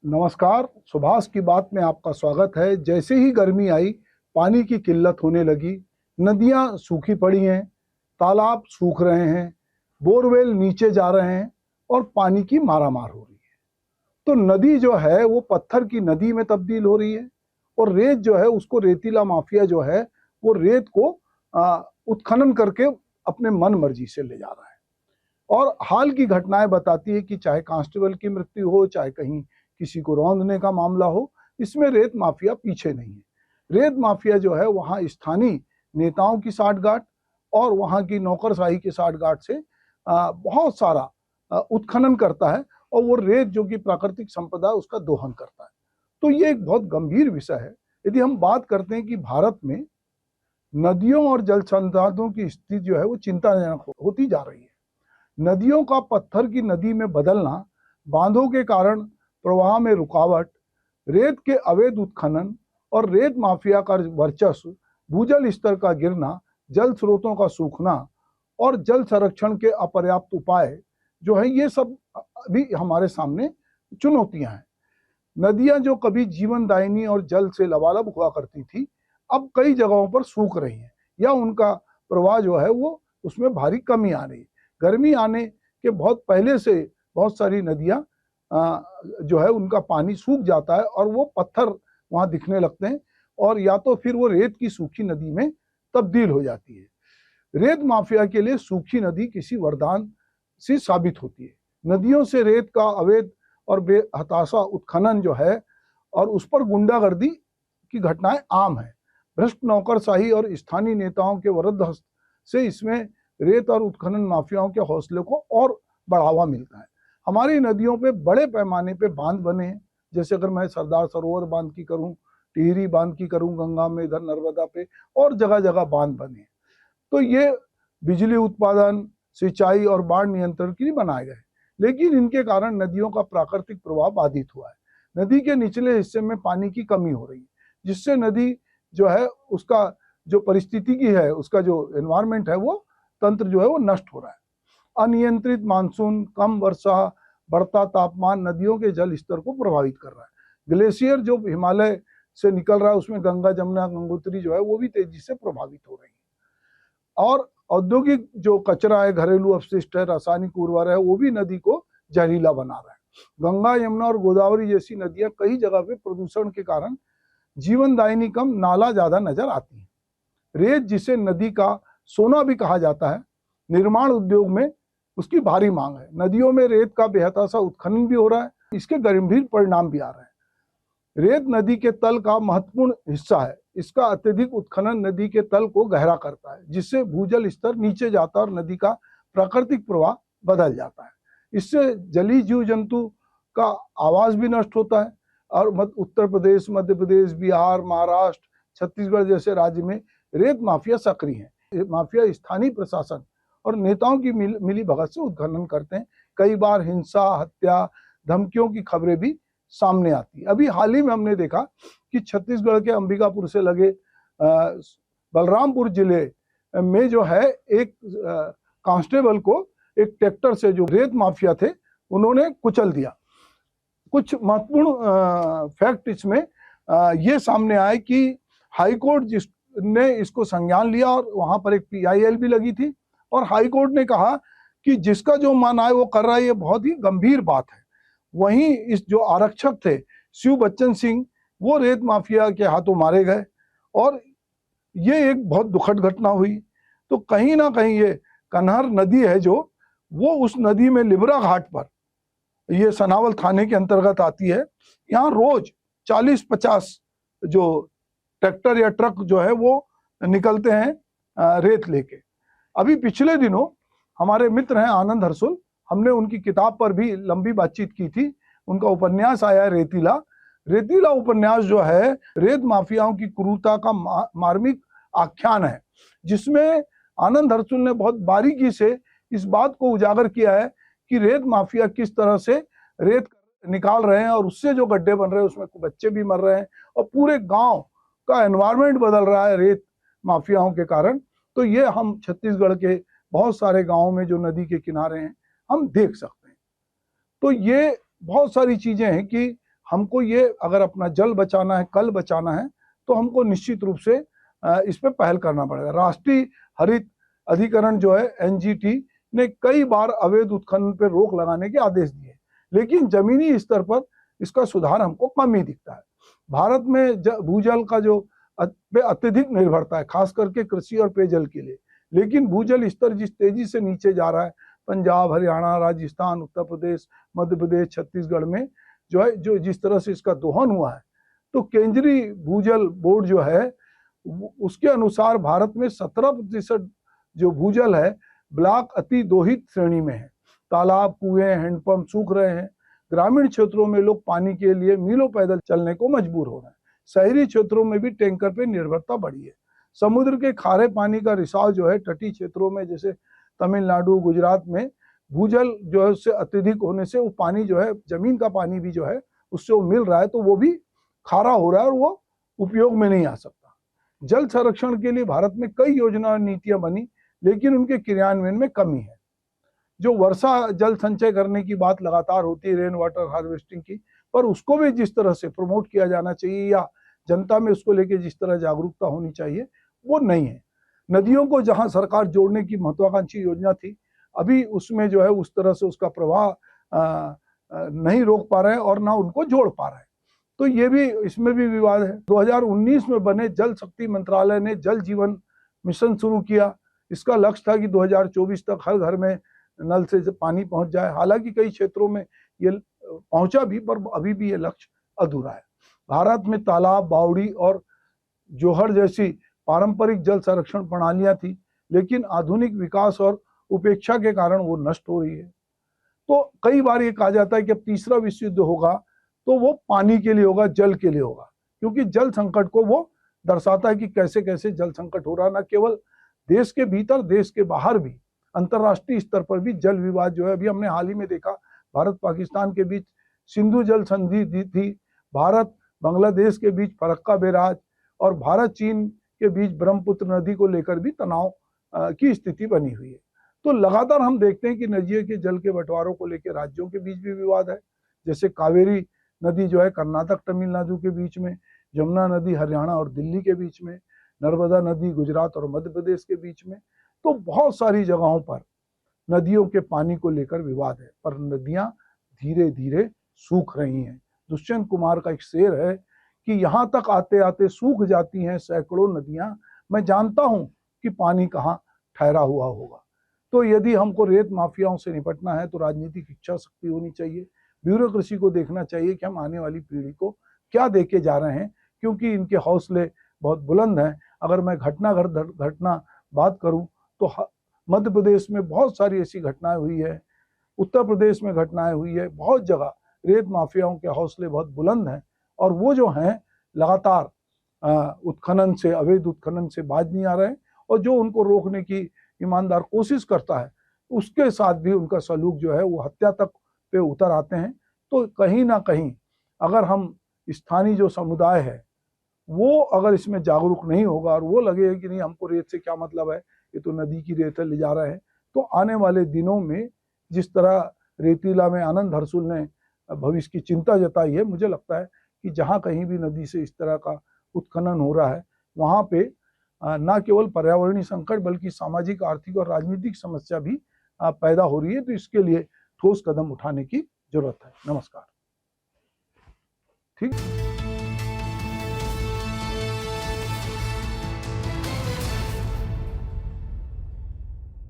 नमस्कार। सुभाष की बात में आपका स्वागत है। जैसे ही गर्मी आई, पानी की किल्लत होने लगी, नदियां सूखी पड़ी हैं, तालाब सूख रहे हैं, बोरवेल नीचे जा रहे हैं और पानी की मारामार हो रही है। तो नदी जो है वो पत्थर की नदी में तब्दील हो रही है और रेत जो है उसको रेतीला माफिया जो है वो रेत को उत्खनन करके अपने मन मर्जी से ले जा रहा है। और हाल की घटनाएं बताती है कि चाहे कांस्टेबल की मृत्यु हो, चाहे कहीं किसी को रौंदने का मामला हो, इसमें रेत माफिया पीछे नहीं है। रेत माफिया जो है वहाँ स्थानीय नेताओं की साठगांठ और वहाँ की नौकरशाही की साठगांठ से बहुत सारा उत्खनन करता है और वो रेत जो कि प्राकृतिक संपदा है उसका दोहन करता है। तो ये एक बहुत गंभीर विषय है। यदि हम बात करते हैं कि भारत में नदियों और जल संसाधनों की स्थिति जो है वो चिंताजनक होती जा रही है। नदियों का पत्थर की नदी में बदलना, बांधों के कारण प्रवाह में रुकावट, रेत के अवैध उत्खनन और रेत माफिया का वर्चस्व, भूजल स्तर का गिरना, जल स्रोतों का सूखना और जल संरक्षण के अपर्याप्त उपाय जो है ये सब भी हमारे सामने चुनौतियां हैं। नदियां जो कभी जीवनदायिनी और जल से लबालब हुआ करती थी, अब कई जगहों पर सूख रही हैं या उनका प्रवाह जो है वो उसमें भारी कमी आ रही है। गर्मी आने के बहुत पहले से बहुत सारी नदियां जो है उनका पानी सूख जाता है और वो पत्थर वहां दिखने लगते हैं और या तो फिर वो रेत की सूखी नदी में तब्दील हो जाती है। रेत माफिया के लिए सूखी नदी किसी वरदान से साबित होती है। नदियों से रेत का अवैध और बेहताशा उत्खनन जो है और उस पर गुंडागर्दी की घटनाएं आम है। भ्रष्ट नौकरशाही और स्थानीय नेताओं के वरद हस्त से इसमें रेत और उत्खनन माफियाओं के हौसले को और बढ़ावा मिलता है। हमारी नदियों पे बड़े पैमाने पे बांध बने हैं, जैसे अगर मैं सरदार सरोवर बांध की करूं, टिहरी बांध की करूं, गंगा में, इधर नर्मदा पे और जगह जगह बांध बने हैं। तो ये बिजली उत्पादन, सिंचाई और बाढ़ नियंत्रण के लिए बनाए गए, लेकिन इनके कारण नदियों का प्राकृतिक प्रवाह बाधित हुआ है। नदी के निचले हिस्से में पानी की कमी हो रही है, जिससे नदी जो है उसका जो परिस्थिति की है, उसका जो एनवायरमेंट है, वो तंत्र जो है वो नष्ट हो रहा है। अनियंत्रित मानसून, कम वर्षा, बढ़ता तापमान नदियों के जल स्तर को प्रभावित कर रहा है। ग्लेशियर जो हिमालय से निकल रहा है उसमें गंगा, जमुना, गंगोत्री जो है वो भी तेजी से प्रभावित हो रही है। और औद्योगिक जो कचरा है, घरेलू अपशिष्ट है, रासायनिक उर्वरक है, वो भी नदी को जहरीला बना रहा है। गंगा, यमुना और गोदावरी जैसी नदियां कई जगह पे प्रदूषण के कारण जीवनदायिनी कम, नाला ज्यादा नजर आती है। रेत, जिसे नदी का सोना भी कहा जाता है, निर्माण उद्योग में उसकी भारी मांग है। नदियों में रेत का बेहताशा उत्खनन भी हो रहा है, इसके गंभीर परिणाम भी आ रहे हैं। रेत नदी के तल का महत्वपूर्ण हिस्सा है। इसका अत्यधिक उत्खनन नदी के तल को गहरा करता है, जिससे भूजल स्तर नीचे जाता है और नदी का प्राकृतिक प्रवाह बदल जाता है। इससे जलीय जीव जंतु का आवास भी नष्ट होता है और उत्तर प्रदेश, मध्य प्रदेश, बिहार, महाराष्ट्र, छत्तीसगढ़ जैसे राज्य में रेत माफिया सक्रिय है। माफिया स्थानीय प्रशासन और नेताओं की मिली भगत से उत्खनन करते हैं। कई बार हिंसा, हत्या, धमकियों की खबरें भी सामने आती है। अभी हाल ही में हमने देखा कि छत्तीसगढ़ के अंबिकापुर से लगे बलरामपुर जिले में जो है एक कांस्टेबल को एक ट्रैक्टर से, जो रेत माफिया थे, उन्होंने कुचल दिया। कुछ महत्वपूर्ण फैक्ट इसमें ये सामने आए कि हाईकोर्ट जिसने इसको संज्ञान लिया और वहां पर एक PIL भी लगी थी और हाईकोर्ट ने कहा कि जिसका जो मन आए वो कर रहा है, ये बहुत ही गंभीर बात है। वहीं इस जो आरक्षक थे शिव बच्चन सिंह, वो रेत माफिया के हाथों मारे गए और ये एक बहुत दुखद घटना हुई। तो कहीं ना कहीं ये कन्हर नदी है जो, वो उस नदी में लिबरा घाट पर, ये सनावल थाने के अंतर्गत आती है, यहाँ रोज 40-50 जो ट्रैक्टर या ट्रक जो है वो निकलते हैं रेत लेके। अभी पिछले दिनों हमारे मित्र हैं आनंद हरसुल, हमने उनकी किताब पर भी लंबी बातचीत की थी। उनका उपन्यास आया है रेतीला। रेतीला उपन्यास जो है रेत माफियाओं की क्रूरता का मार्मिक आख्यान है, जिसमें आनंद हरसुल ने बहुत बारीकी से इस बात को उजागर किया है कि रेत माफिया किस तरह से रेत निकाल रहे हैं और उससे जो गड्ढे बन रहे हैं उसमें बच्चे भी मर रहे हैं और पूरे गांव का एनवायरनमेंट बदल रहा है रेत माफियाओं के कारण। तो ये हम छत्तीसगढ़ के बहुत सारे गांवों में जो नदी के किनारे हैं हम देख सकते हैं। तो ये बहुत सारी चीजें हैं कि हमको ये अगर अपना जल बचाना है, कल बचाना है, तो हमको निश्चित रूप से इस पे पहल करना पड़ेगा। राष्ट्रीय हरित अधिकरण जो है एनजीटी ने कई बार अवैध उत्खनन पर रोक लगाने के आदेश दिए, लेकिन जमीनी स्तर पर इसका सुधार हमको कम ही दिखता है। भारत में भूजल का जो पे अत्यधिक निर्भरता है, खास करके कृषि और पेयजल के लिए, लेकिन भूजल स्तर जिस तेजी से नीचे जा रहा है, पंजाब, हरियाणा, राजस्थान, उत्तर प्रदेश, मध्य प्रदेश, छत्तीसगढ़ में जो है, जो जिस तरह से इसका दोहन हुआ है, तो केंद्रीय भूजल बोर्ड जो है उसके अनुसार भारत में 17% जो भूजल है ब्लॉक अति दोहित श्रेणी में है। तालाब, कुएं, हैंडपंप सूख रहे हैं। ग्रामीण क्षेत्रों में लोग पानी के लिए मीलों पैदल चलने को मजबूर हो रहे हैं। शहरी क्षेत्रों में भी टैंकर पे निर्भरता बढ़ी है। समुद्र के खारे पानी का रिसाव जो है तटीय क्षेत्रों में, जैसे तमिलनाडु, गुजरात में भूजल जो है उससे अत्यधिक होने से वो पानी जो है, जमीन का पानी भी जो है उससे वो मिल रहा है, तो वो भी खारा हो रहा है और वो उपयोग में नहीं आ सकता। जल संरक्षण के लिए भारत में कई योजना और नीतियां बनी, लेकिन उनके क्रियान्वयन में कमी है। जो वर्षा जल संचय करने की बात लगातार होती है, रेन वाटर हार्वेस्टिंग की, पर उसको भी जिस तरह से प्रमोट किया जाना चाहिए या जनता में उसको लेके जिस तरह जागरूकता होनी चाहिए, वो नहीं है। नदियों को जहां सरकार जोड़ने की महत्वाकांक्षी योजना थी, अभी उसमें जो है उस तरह से उसका प्रवाह नहीं रोक पा रहे हैं और ना उनको जोड़ पा रहे हैं। तो ये भी, इसमें भी विवाद है। 2019 में बने जल शक्ति मंत्रालय ने जल जीवन मिशन शुरू किया। इसका लक्ष्य था कि 2024 तक हर घर में नल से पानी पहुंच जाए। हालांकि कई क्षेत्रों में ये पहुंचा भी, पर अभी भी ये लक्ष्य अधूरा है। भारत में तालाब, बावड़ी और जोहर जैसी पारंपरिक जल संरक्षण प्रणालियां थी, लेकिन आधुनिक विकास और उपेक्षा के कारण वो नष्ट हो रही है। तो कई बार ये कहा जाता है कि अब तीसरा विश्व युद्ध होगा तो वो पानी के लिए होगा, जल के लिए होगा, क्योंकि जल संकट को वो दर्शाता है कि कैसे कैसे जल संकट हो रहा है। न केवल देश के भीतर, देश के बाहर भी, अंतर्राष्ट्रीय स्तर पर भी जल विवाद जो है, अभी हमने हाल ही में देखा, भारत पाकिस्तान के बीच सिंधु जल संधि थी, भारत बांग्लादेश के बीच फरक्का बैराज और भारत चीन के बीच ब्रह्मपुत्र नदी को लेकर भी तनाव की स्थिति बनी हुई है। तो लगातार हम देखते हैं कि नदियों के जल के बंटवारों को लेकर राज्यों के बीच भी विवाद है। जैसे कावेरी नदी जो है कर्नाटक, तमिलनाडु के बीच में, यमुना नदी हरियाणा और दिल्ली के बीच में, नर्मदा नदी गुजरात और मध्य प्रदेश के बीच में। तो बहुत सारी जगहों पर नदियों के पानी को लेकर विवाद है, पर नदियां धीरे धीरे सूख रही हैं। दुष्यंत कुमार का एक शेर है कि यहाँ तक आते आते सूख जाती हैं सैकड़ों नदियां, मैं जानता हूं कि पानी कहाँ ठहरा हुआ होगा। तो यदि हमको रेत माफियाओं से निपटना है तो राजनीतिक इच्छा शक्ति होनी चाहिए, ब्यूरोक्रेसी को देखना चाहिए कि हम आने वाली पीढ़ी को क्या देके जा रहे हैं, क्योंकि इनके हौसले बहुत बुलंद हैं। अगर मैं घटना बात करूं तो मध्य प्रदेश में बहुत सारी ऐसी घटनाएं हुई है, उत्तर प्रदेश में घटनाएं हुई है, बहुत जगह रेत माफियाओं के हौसले बहुत बुलंद हैं और वो जो हैं लगातार उत्खनन से, अवैध उत्खनन से बाज नहीं आ रहे हैं, और जो उनको रोकने की ईमानदार कोशिश करता है उसके साथ भी उनका सलूक जो है वो हत्या तक पे उतर आते हैं। तो कहीं ना कहीं अगर हम स्थानीय जो समुदाय है वो अगर इसमें जागरूक नहीं होगा और वो लगेगा कि नहीं हमको रेत से क्या मतलब है, ये तो नदी की रेत ले जा रहे हैं, तो आने वाले दिनों में जिस तरह रेतीला में आनंद हरसुल ने भविष्य की चिंता जताई है, मुझे लगता है कि जहाँ कहीं भी नदी से इस तरह का उत्खनन हो रहा है वहाँ पे न केवल पर्यावरणीय संकट बल्कि सामाजिक, आर्थिक और राजनीतिक समस्या भी पैदा हो रही है। तो इसके लिए ठोस कदम उठाने की जरूरत है। नमस्कार। ठीक।